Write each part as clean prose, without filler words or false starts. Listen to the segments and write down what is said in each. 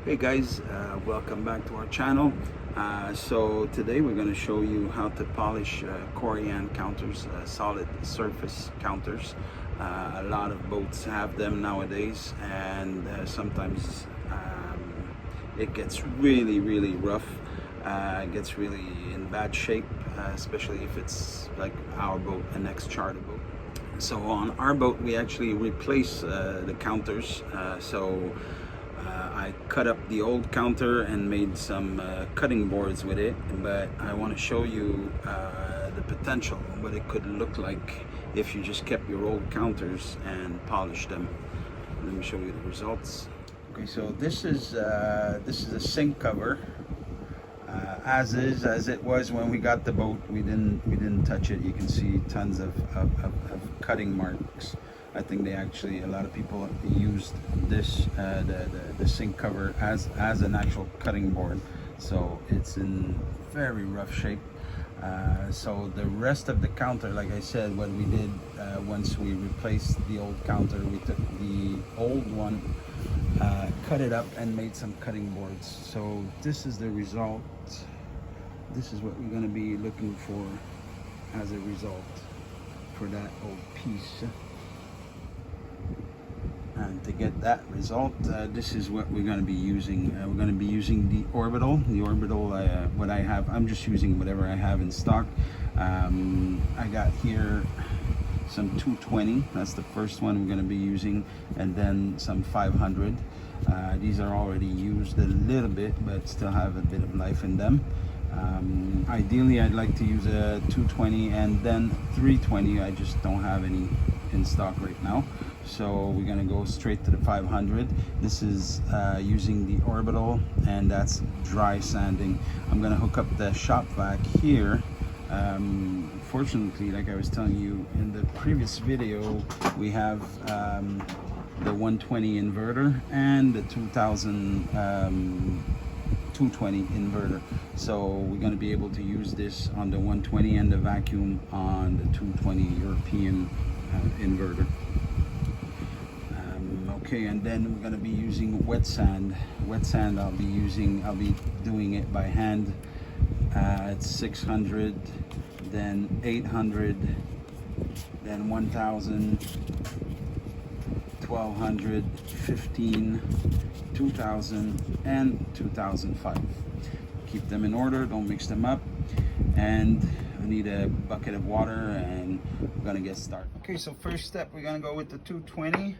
Hey guys, welcome back to our channel. So today we're going to show you how to polish Corian counters, solid surface counters. A lot of boats have them nowadays, and sometimes it gets really rough. It gets really in bad shape, especially if it's like our boat, an ex-charter boat. So on our boat we actually replace the counters. I cut up the old counter and made some cutting boards with it, but I want to show you the potential, what it could look like if you just kept your old counters and polished them. Let me show you the results. Okay, so this is a sink cover, as it was when we got the boat. We didn't touch it. You can see tons of cutting marks. I think they actually, a lot of people used this the sink cover as an actual cutting board, so it's in very rough shape. So the rest of the counter, like I said, what we did once we replaced the old counter, we took the old one, cut it up and made some cutting boards. So this is the result. This is what we're going to be looking for as a result for that old piece. And to get that result, this is what we're going to be using. We're going to be using the orbital. What I have, I'm just using whatever I have in stock. I got here some 220. That's the first one we're going to be using, and then some 500. These are already used a little bit, but still have a bit of life in them. Ideally, I'd like to use a 220 and then 320. I just don't have any in stock right now, so we're gonna go straight to the 500. This is using the orbital, and that's dry sanding. I'm gonna hook up the shop vac here. Fortunately, like I was telling you in the previous video, we have the 120 inverter and the 2000 220 inverter, so we're going to be able to use this on the 120 and the vacuum on the 220 European inverter. Okay, and then we're going to be using wet sand. I'll be doing it by hand. It's 600, then 800, then 1000, 1200, 15, 2000, and 2005. Keep them in order, don't mix them up. And I need a bucket of water, and we're gonna get started. Okay, so first step, we're gonna go with the 220.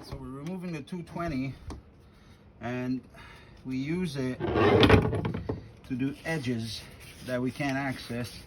So we're removing the 220, and we use it to do edges that we can't access.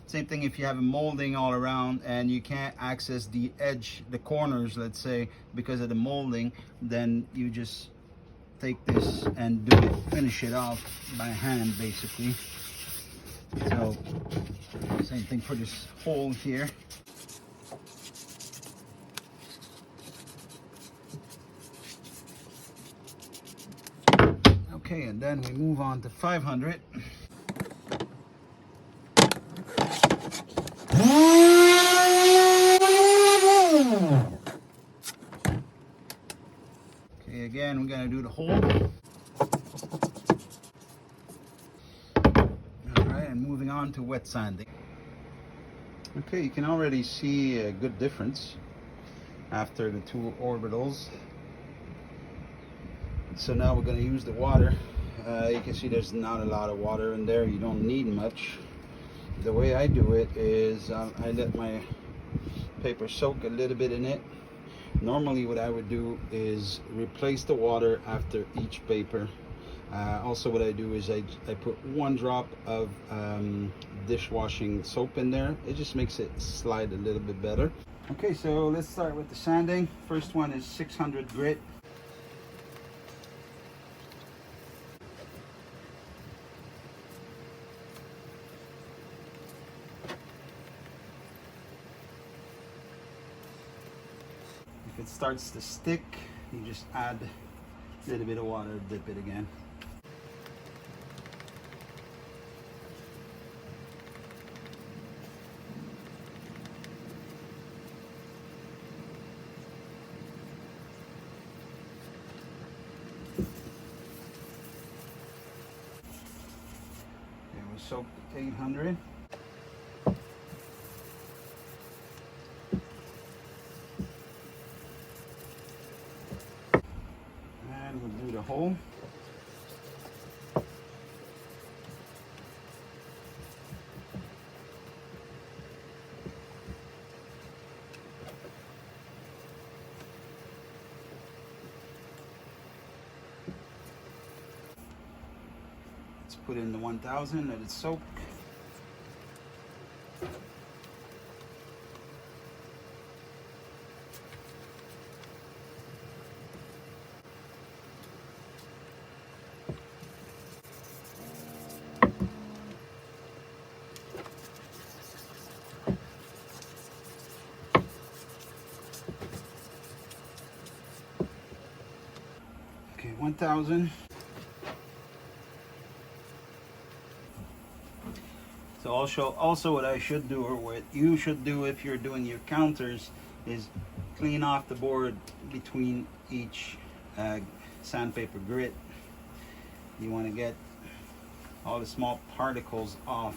Same thing if you have a molding all around and you can't access the edge, the corners, let's say, because of the molding, then you just take this and finish it off by hand, basically. So same thing for this hole here. Okay, and then we move on to 500. Okay, again, we're gonna do the hole. on to wet sanding. Okay, you can already see a good difference after the two orbitals. So now we're going to use the water. You can see there's not a lot of water in there. You don't need much. The way I do it is I let my paper soak a little bit in it. Normally what I would do is replace the water after each paper. Also what I do is I put 1 drop of dishwashing soap in there. It just makes it slide a little bit better. Okay, so let's start with the sanding. First one is 600 grit. If it starts to stick, you just add a little bit of water, dip it again. Okay, we soaked 800. And we'll do the hole. Let's put in the 1000, let it soak. Okay, 1000. So also what I should do, or what you should do if you're doing your counters, is clean off the board between each sandpaper grit. You want to get all the small particles off.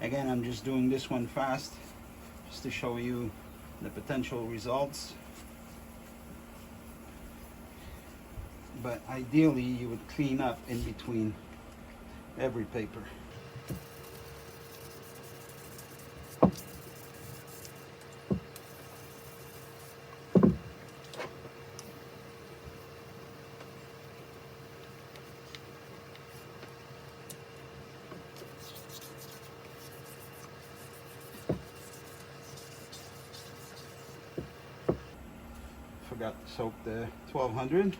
Again, I'm just doing this one fast just to show you the potential results. But ideally you would clean up in between every paper. Forgot to soak the 1200.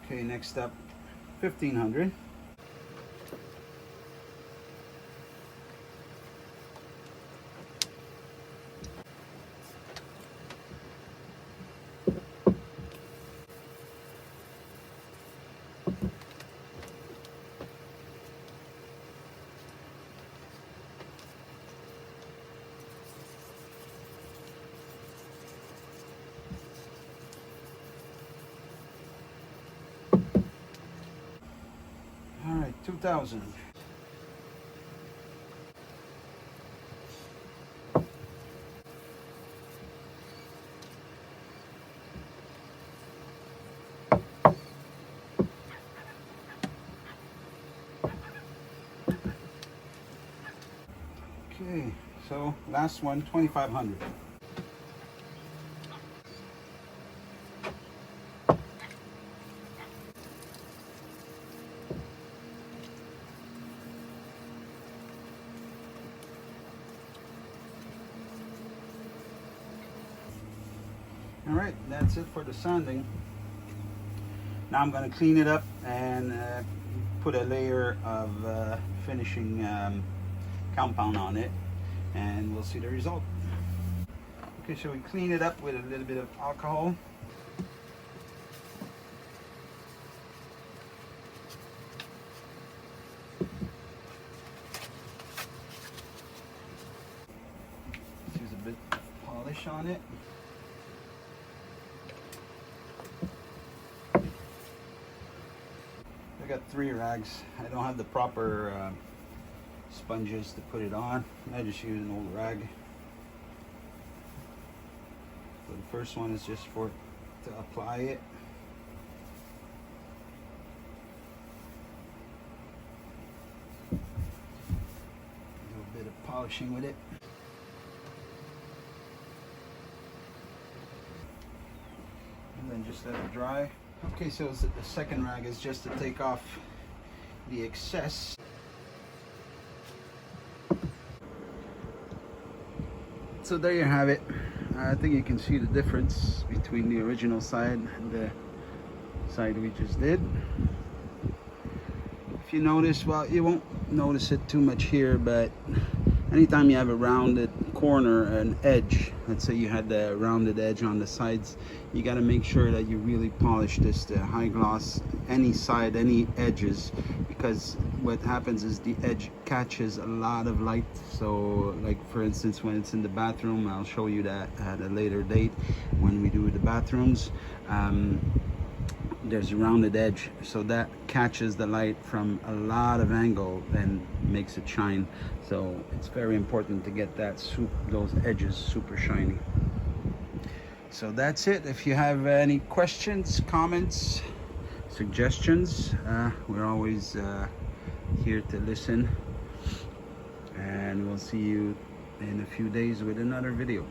Okay, next up, 1500. All right, 2000. Okay, so last one, 2500. All right, that's it for the sanding. Now I'm going to clean it up and put a layer of finishing compound on it, and we'll see the result. Okay, so we clean it up with a little bit of alcohol. Let's use a bit polish on it. I got 3 rags. I don't have the proper sponges to put it on. I just use an old rag. So the first one is just to apply it. Do a bit of polishing with it. And then just let it dry. Okay, so the second rag is just to take off the excess. So there you have it. I think you can see the difference between the original side and the side we just did. If you notice, well, you won't notice it too much here, but anytime you have a rounded corner, an edge, let's say you had the rounded edge on the sides, you got to make sure that you really polish this to high gloss any side, any edges, because what happens is the edge catches a lot of light. So like for instance, when it's in the bathroom, I'll show you that at a later date when we do the bathrooms. There's a rounded edge, so that catches the light from a lot of angle and makes it shine. So it's very important to get those edges super shiny. So that's it. If you have any questions, comments, suggestions, we're always here to listen, and we'll see you in a few days with another video.